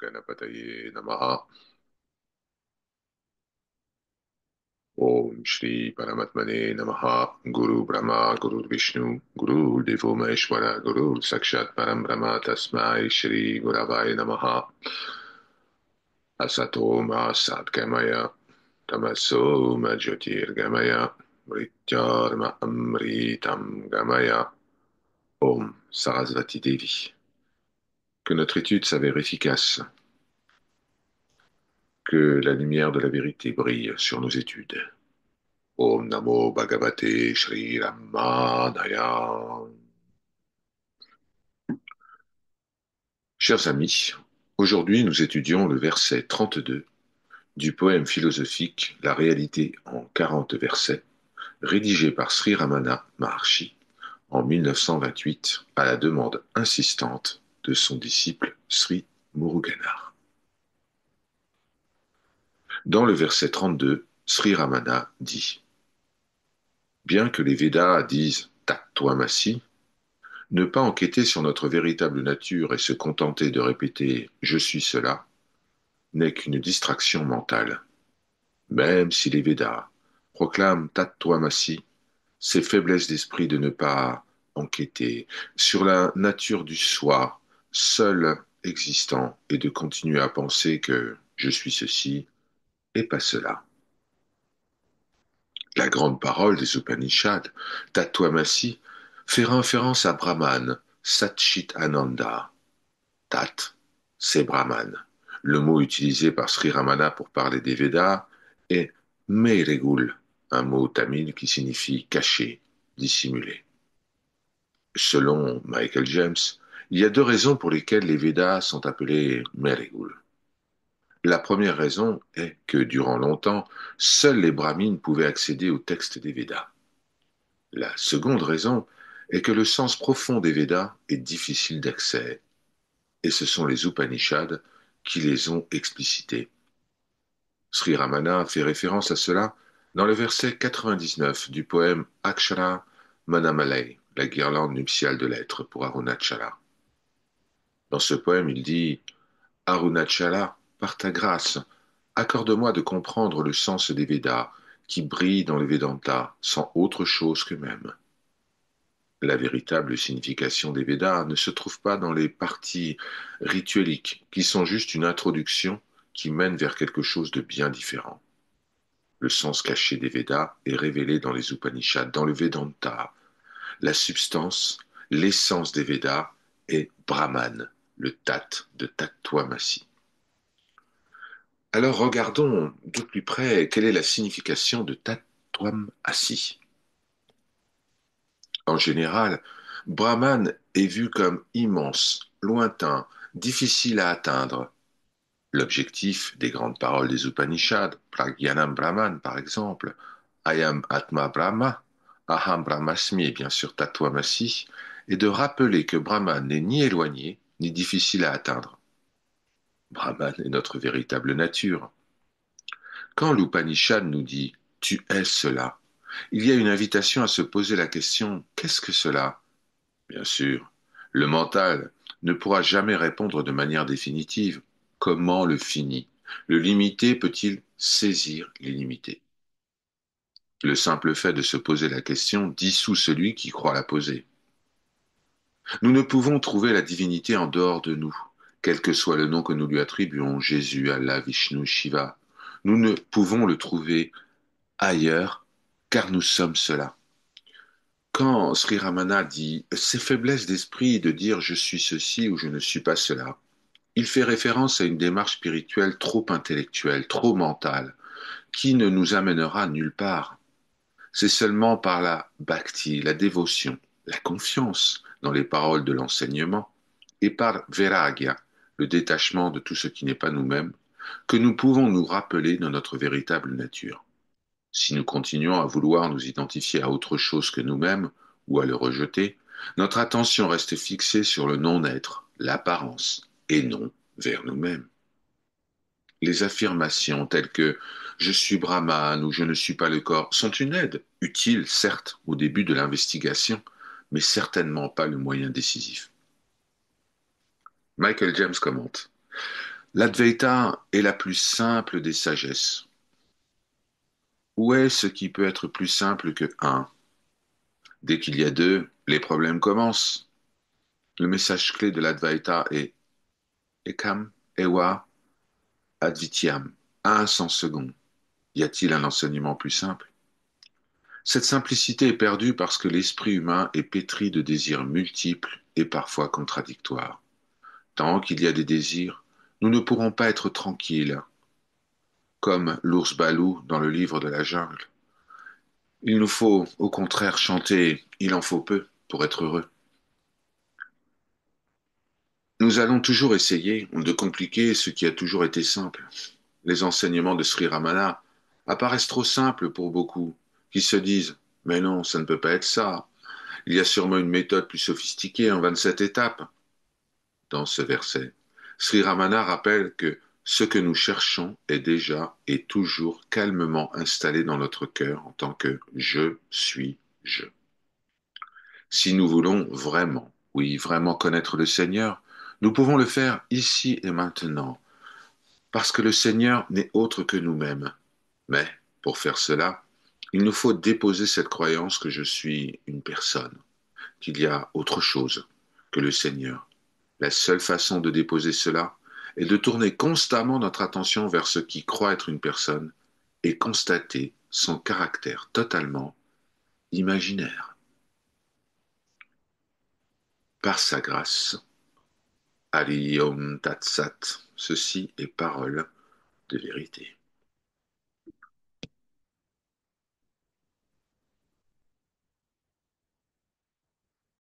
Ganapataye Namaha. Om Shri Paramatmane Namaha. Guru Brahma, Guru Vishnu, Guru Devo Maheshwara, Guru Sakshat Param Brahma Tasmai Shri Guravai Namaha. Asato Ma Satgamaya, Tamaso Ma Jyotirgamaya, Mrityorma Amritam Gamaya. Om Sarasvati Devi. Que notre étude s'avère efficace, que la lumière de la vérité brille sur nos études. Om Namo Bhagavate Shri Ramanaya. Chers amis, aujourd'hui nous étudions le verset 32 du poème philosophique La réalité en 40 versets, rédigé par Sri Ramana Maharshi en 1928 à la demande insistante de son disciple Sri Muruganar. Dans le verset 32, Sri Ramana dit: bien que les Védas disent Tattvamasi, ne pas enquêter sur notre véritable nature et se contenter de répéter Je suis cela n'est qu'une distraction mentale. Même si les Védas proclament Tattvamasi, ces faiblesses d'esprit de ne pas enquêter sur la nature du soi seul existant et de continuer à penser que je suis ceci et pas cela. La grande parole des Upanishads, Tattvamasi, fait référence à Brahman, Satchit Ananda. Tat, c'est Brahman. Le mot utilisé par Sri Ramana pour parler des Védas est Meiregul, un mot tamil qui signifie caché, dissimulé. Selon Michael James, il y a deux raisons pour lesquelles les Védas sont appelés Meiregul. La première raison est que, durant longtemps, seuls les brahmines pouvaient accéder au texte des Védas. La seconde raison est que le sens profond des Védas est difficile d'accès, et ce sont les Upanishads qui les ont explicités. Sri Ramana fait référence à cela dans le verset 99 du poème Akshara Manamalai, la guirlande nuptiale de l'être pour Arunachala. Dans ce poème, il dit: Arunachala, par ta grâce, accorde-moi de comprendre le sens des Védas qui brille dans le Vedanta sans autre chose qu'eux-mêmes. La véritable signification des Védas ne se trouve pas dans les parties ritueliques, qui sont juste une introduction qui mène vers quelque chose de bien différent. Le sens caché des Védas est révélé dans les Upanishads, dans le Vedanta. La substance, l'essence des Védas est Brahman, le Tat de Tattvamasi. Alors regardons de plus près quelle est la signification de Tattvamasi. En général, Brahman est vu comme immense, lointain, difficile à atteindre. L'objectif des grandes paroles des Upanishads, Pragyanam Brahman par exemple, Ayam Atma Brahma, Aham Brahmasmi et bien sûr Tattvamasi, est de rappeler que Brahman n'est ni éloigné ni difficile à atteindre. Brahman est notre véritable nature. Quand l'Upanishad nous dit Tu es cela, il y a une invitation à se poser la question Qu'est-ce que cela? Bien sûr, le mental ne pourra jamais répondre de manière définitive. Comment le fini, le limité peut-il saisir l'illimité? Le simple fait de se poser la question dissout celui qui croit la poser. Nous ne pouvons trouver la divinité en dehors de nous, quel que soit le nom que nous lui attribuons, Jésus, Allah, Vishnu, Shiva. Nous ne pouvons le trouver ailleurs, car nous sommes cela. Quand Sri Ramana dit ces faiblesses d'esprit de dire je suis ceci ou je ne suis pas cela, il fait référence à une démarche spirituelle trop intellectuelle, trop mentale, qui ne nous amènera nulle part. C'est seulement par la bhakti, la dévotion, la confiance dans les paroles de l'enseignement, et par vairagya, le détachement de tout ce qui n'est pas nous-mêmes, que nous pouvons nous rappeler de notre véritable nature. Si nous continuons à vouloir nous identifier à autre chose que nous-mêmes, ou à le rejeter, notre attention reste fixée sur le non-être, l'apparence, et non vers nous-mêmes. Les affirmations telles que je suis Brahman ou je ne suis pas le corps sont une aide, utile certes au début de l'investigation, mais certainement pas le moyen décisif. Michael James commente. L'Advaita est la plus simple des sagesses. Où est ce qui peut être plus simple que un? Dès qu'il y a deux, les problèmes commencent. Le message clé de l'Advaita est Ekam, Ewa, Advityam. Un sans second. Y a-t-il un enseignement plus simple? Cette simplicité est perdue parce que l'esprit humain est pétri de désirs multiples et parfois contradictoires. Tant qu'il y a des désirs, nous ne pourrons pas être tranquilles, comme l'ours Balou dans le livre de la jungle. Il nous faut, au contraire, chanter Il en faut peu pour être heureux. Nous allons toujours essayer de compliquer ce qui a toujours été simple. Les enseignements de Sri Ramana apparaissent trop simples pour beaucoup, qui se disent Mais non, ça ne peut pas être ça. Il y a sûrement une méthode plus sophistiquée en 27 étapes. Dans ce verset, Sri Ramana rappelle que ce que nous cherchons est déjà et toujours calmement installé dans notre cœur en tant que je suis je. Si nous voulons vraiment, oui, vraiment connaître le Seigneur, nous pouvons le faire ici et maintenant, parce que le Seigneur n'est autre que nous-mêmes. Mais pour faire cela, il nous faut déposer cette croyance que je suis une personne, qu'il y a autre chose que le Seigneur. La seule façon de déposer cela est de tourner constamment notre attention vers ce qui croit être une personne et constater son caractère totalement imaginaire. Par sa grâce, Ali Om Tat Sat, ceci est parole de vérité.